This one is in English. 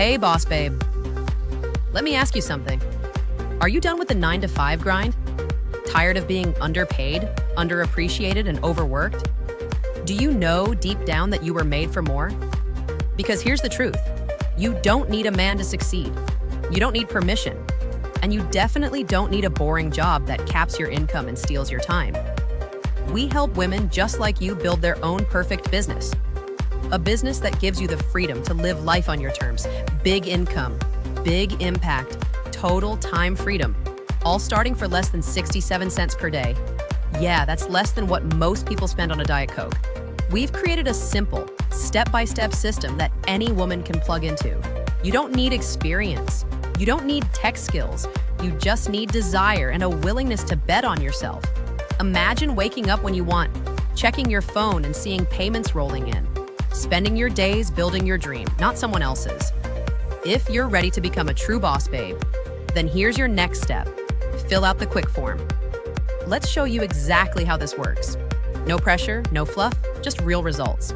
Hey, boss babe. Let me ask you something. Are you done with the 9 to 5 grind? Tired of being underpaid, underappreciated, and overworked? Do you know deep down that you were made for more? Because here's the truth. You don't need a man to succeed. You don't need permission. And you definitely don't need a boring job that caps your income and steals your time. We help women just like you build their own perfect business. A business that gives you the freedom to live life on your terms. Big income, big impact, total time freedom, all starting for less than 67 cents per day. Yeah, that's less than what most people spend on a Diet Coke. We've created a simple, step-by-step system that any woman can plug into. You don't need experience. You don't need tech skills. You just need desire and a willingness to bet on yourself. Imagine waking up when you want, checking your phone and seeing payments rolling in, spending your days building your dream, not someone else's. If you're ready to become a true boss babe, then here's your next step. Fill out the quick form. Let's show you exactly how this works. No pressure, no fluff, just real results.